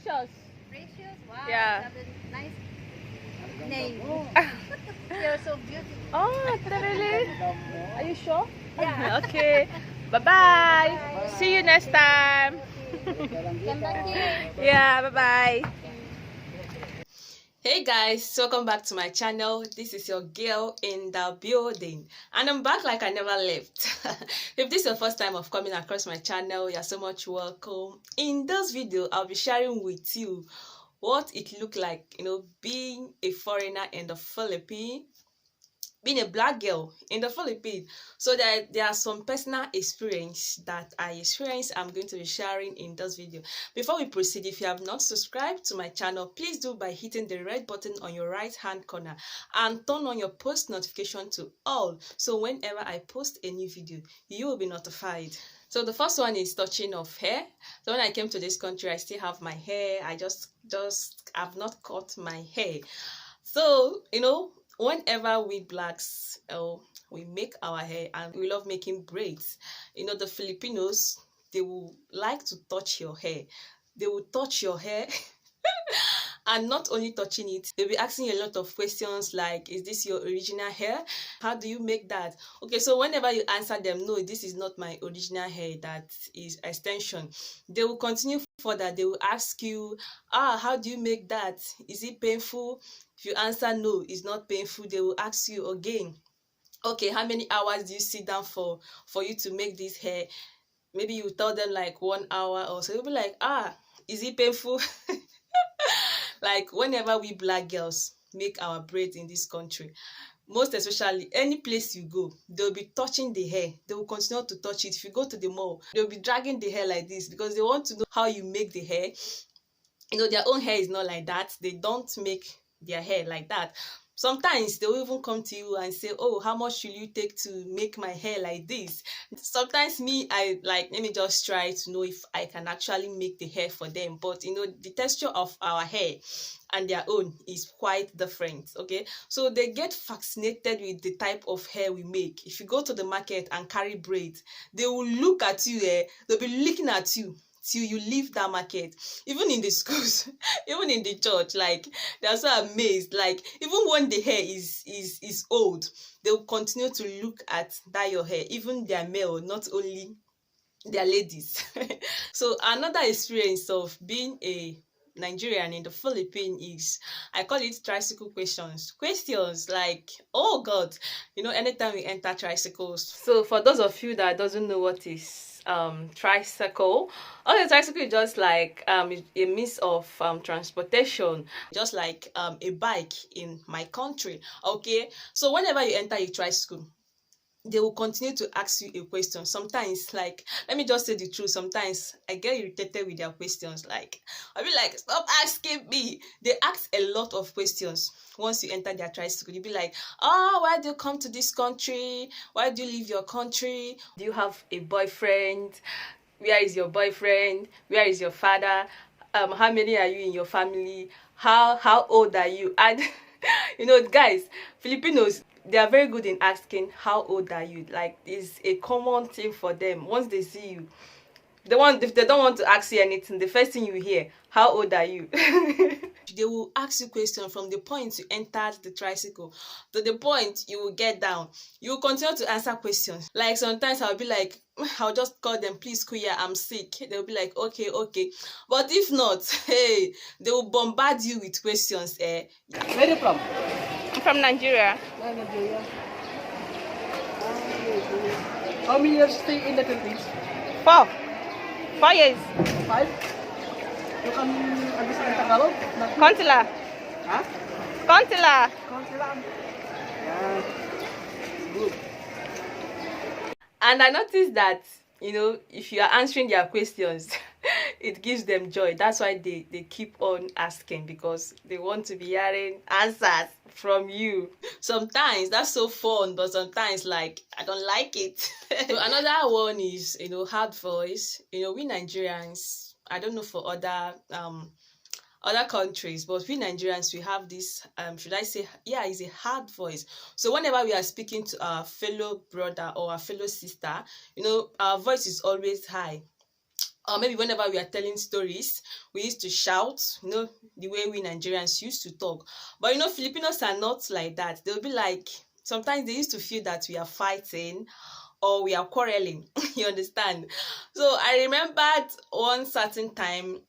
Precious. Precious? Wow. Yeah. That's a nice name. You're so beautiful. Oh, really? Are you sure? Yeah. Okay. Bye-bye. See you next time. Come back here. Yeah, bye-bye. Hey guys, welcome back to my channel. This is your girl in the building, and I'm back like I never left. If this is your first time of coming across my channel, you're so much welcome. In this video, I'll be sharing with you what it looked like, being a foreigner in the Philippines, being a black girl in the Philippines. So there are some personal experience that I experienced I'm going to be sharing in this video. Before we proceed, if you have not subscribed to my channel, please do by hitting the red button on your right hand corner and turn on your post notification to all, so whenever I post a new video, you will be notified. So the first one is touching of hair. So when I came to this country, I still have my hair. I just have not cut my hair. So whenever we blacks, we make our hair, and we love making braids. The Filipinos, they will like to touch your hair. They will touch your hair and not only touching it, they'll be asking you a lot of questions like, is this your original hair? How do you make that? Okay, so whenever you answer them, no, this is not my original hair, that is extension, they will continue further. They will ask you, how do you make that? Is it painful? If you answer no, it's not painful, they will ask you again, okay, how many hours do you sit down for you to make this hair? Maybe you tell them like 1 hour or so. You'll be like, is it painful? Like whenever we black girls make our braids in this country, most especially any place you go, they'll be touching the hair. They will continue to touch it. If you go to the mall, they'll be dragging the hair like this because they want to know how you make the hair. Their own hair is not like that. They don't make their hair like that. Sometimes they will even come to you and say, oh, how much should you take to make my hair like this? Sometimes let me just try to know if I can actually make the hair for them. But the texture of our hair and their own is quite different. Okay, so they get fascinated with the type of hair we make. If you go to the market and carry braids, they will look at you, they'll be looking at you till you leave that market. Even in the schools, even in the church, like they're so amazed. Like even when the hair is old, they will continue to look at that your hair. Even their male, not only their ladies. So another experience of being a Nigerian in the Philippines is, I call it tricycle questions. Questions like, oh God, anytime we enter tricycles. So for those of you that doesn't know what is tricycle, okay, tricycle is just like a means of transportation, just like a bike in my country. Okay, so whenever you enter a tricycle, they will continue to ask you a question. Sometimes, like, let me just say the truth, sometimes I get irritated with their questions. Like, I'll be like, stop asking me. They ask a lot of questions. Once you enter their tricycle, you'll be like, why do you come to this country? Why do you leave your country? Do you have a boyfriend? Where is your boyfriend? Where is your father? How many are you in your family? How old are you? And guys, Filipinos, they are very good in asking how old are you. Like, it's a common thing for them. Once they see you, if they don't want to ask you anything, the first thing you hear, how old are you? They will ask you questions from the point you entered the tricycle to the point you will get down. You will continue to answer questions. Like sometimes I'll be like, I'll just call them, please Kuya, I'm sick. They'll be like, okay. But if not, hey, they will bombard you with questions. Where are you from? I'm from Nigeria. Nigeria. How many years stay in the Philippines? 4 years. 5? You can understand Tagalog? Kontila. Huh? Kontila. Kontila. Yeah. Good. And I noticed that, if you are answering their questions, it gives them joy. That's why they keep on asking, because they want to be hearing answers from you. Sometimes that's so fun, but sometimes like I don't like it. So another one is hard voice. We Nigerians, I don't know for other countries, but we Nigerians, we have this should I say, it's a hard voice. So whenever we are speaking to our fellow brother or our fellow sister, our voice is always high. or maybe whenever we are telling stories, we used to shout, the way we Nigerians used to talk. But Filipinos are not like that. They'll be like, sometimes they used to feel that we are fighting or we are quarreling. You understand? So I remembered one certain time,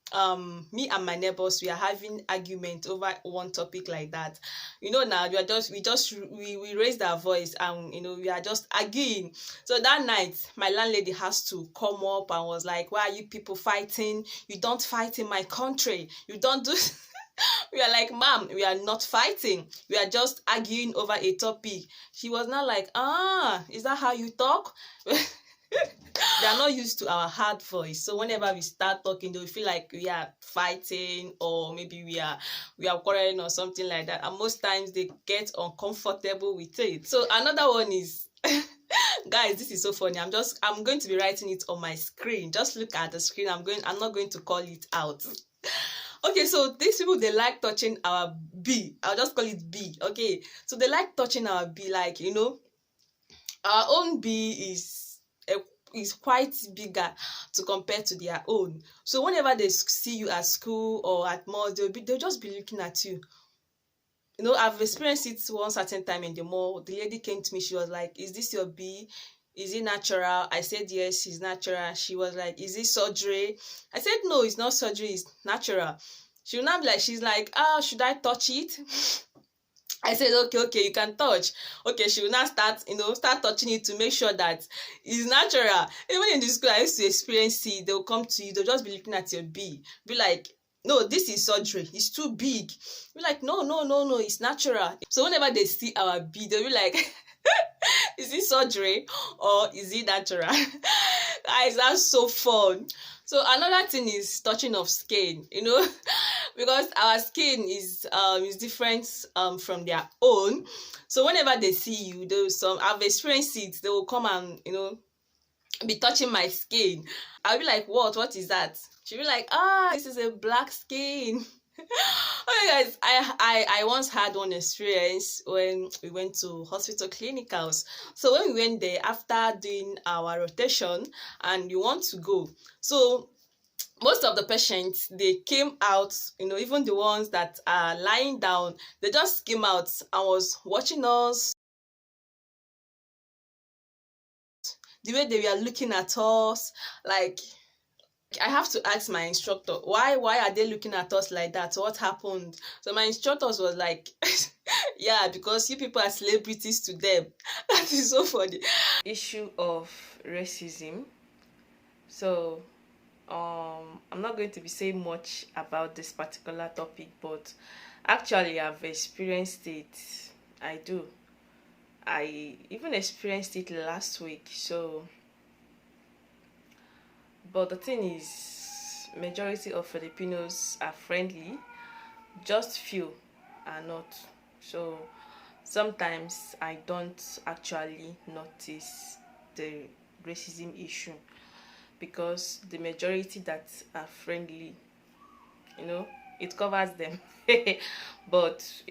me and my neighbors, we are having argument over one topic like that. Now we raised our voice, and we are just arguing. So that night my landlady has to come up and was like, why are you people fighting? You don't fight in my country. You don't do we are like, ma'am, we are not fighting. We are just arguing over a topic. She was not like, is that how you talk? They are not used to our hard voice. So whenever we start talking, they feel like we are fighting, or maybe we are quarreling or something like that. And most times they get uncomfortable with it. So another one is guys, this is so funny. I'm going to be writing it on my screen. Just look at the screen. I'm not going to call it out. Okay, so these people, they like touching our B. I'll just call it B. Okay, so they like touching our B, like, our own B is quite bigger to compare to their own. So whenever they see you at school or at malls, they'll just be looking at you. I've experienced it one certain time in the mall. The lady came to me. She was like, is this your B? Is it natural? I said, yes, it's natural. She was like, is it surgery? I said, no, it's not surgery, it's natural. She will not be like, she's like, should I touch it? I said, okay, you can touch. Okay, she will now start touching it to make sure that it's natural. Even in the school, I used to experience it. They'll come to you, they'll just be looking at your B. Be like, no, this is surgery. It's too big. Be like, no, it's natural. So whenever they see our B, they'll be like, is it surgery or is it natural? Guys, that's so fun. So another thing is touching of skin, because our skin is different from their own. So whenever they see you, I've experienced it, they will come and be touching my skin. I'll be like, what is that? She'll be like, this is a black skin. Okay, guys, I once had one experience when we went to hospital clinicals. So when we went there, after doing our rotation and you want to go, so most of the patients, they came out, even the ones that are lying down, they just came out and was watching us. The way they were looking at us, like, I have to ask my instructor, why are they looking at us like that? What happened? So my instructors was like, yeah, because you people are celebrities to them. That is so funny. Issue of racism. So I'm not going to be saying much about this particular topic, but actually I've experienced it. I do. I even experienced it last week. So, but the thing is, majority of Filipinos are friendly, just few are not. So sometimes I don't actually notice the racism issue, because the majority that are friendly, it covers them. But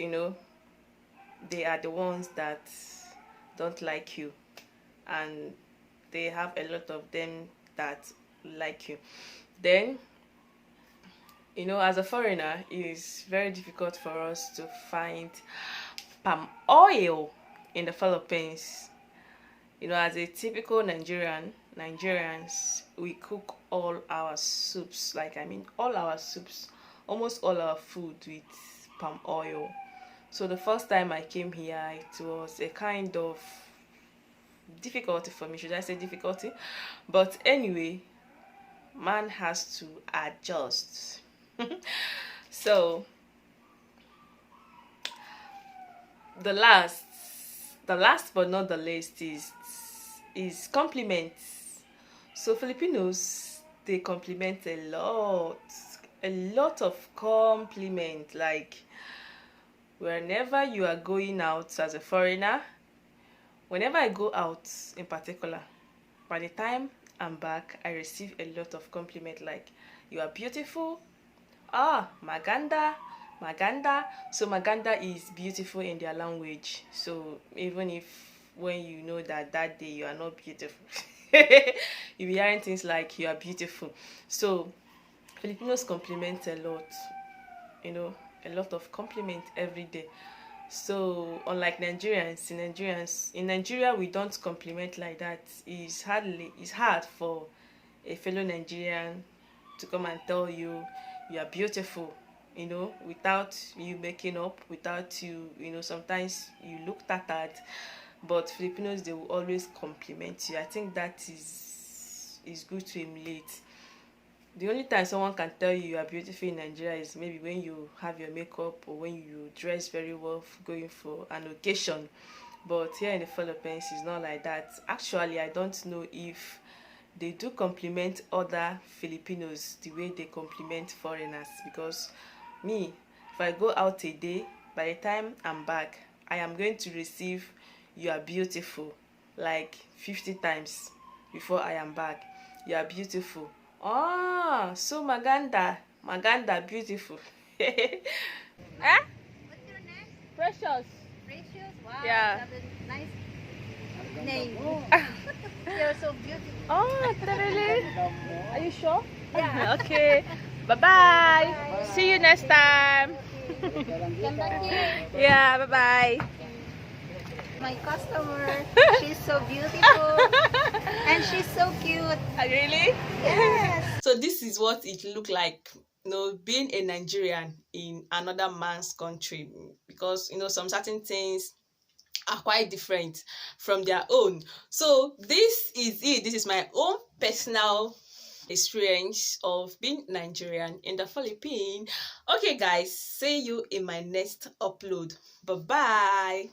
they are the ones that don't like you, and they have a lot of them that like you. Then as a foreigner, it is very difficult for us to find palm oil in the Philippines. As a typical Nigerians, we cook all our soups, almost all our food with palm oil. So the first time I came here, it was a kind of difficulty for me. Should I say difficulty? But anyway, man has to adjust. So the last but not the least is compliments. So Filipinos, they compliment a lot of compliment. Like, whenever you are going out as a foreigner, whenever I go out in particular, by the time I'm back, I receive a lot of compliment, like, you are beautiful, maganda. So maganda is beautiful in their language. So even if when you know that day you are not beautiful, You'll be hearing things like you are beautiful. So Filipinos compliment a lot, you know, a lot of compliment every day. So unlike in Nigeria we don't compliment like that. It's hard for a fellow Nigerian to come and tell you you are beautiful, you know, without you making up, without you, you know, sometimes you look tattered, but Filipinos, they will always compliment you. I think that is good to emulate. The only time someone can tell you are beautiful in Nigeria is maybe when you have your makeup or when you dress very well going for an occasion. But here in the Philippines, it's not like that. Actually, I don't know if they do compliment other Filipinos the way they compliment foreigners, because me, if I go out a day, by the time I'm back, I am going to receive "you are beautiful" like 50 times before I am back. "You are beautiful." Oh, so Maganda beautiful. Ah, What's your name? precious. Precious? Wow. Yeah. That's a nice name. You're so beautiful. Oh, really? Are you sure? Yeah. Okay. Bye-bye. See you next time. Come back here. Yeah, bye-bye. My customer. She's so beautiful. And she's so cute. Really? Yes. So this is what it looked like, you know, being a Nigerian in another man's country, because, you know, some certain things are quite different from their own. So this is it. This is my own personal experience of being Nigerian in the Philippines. Okay, guys, see you in my next upload. Bye bye.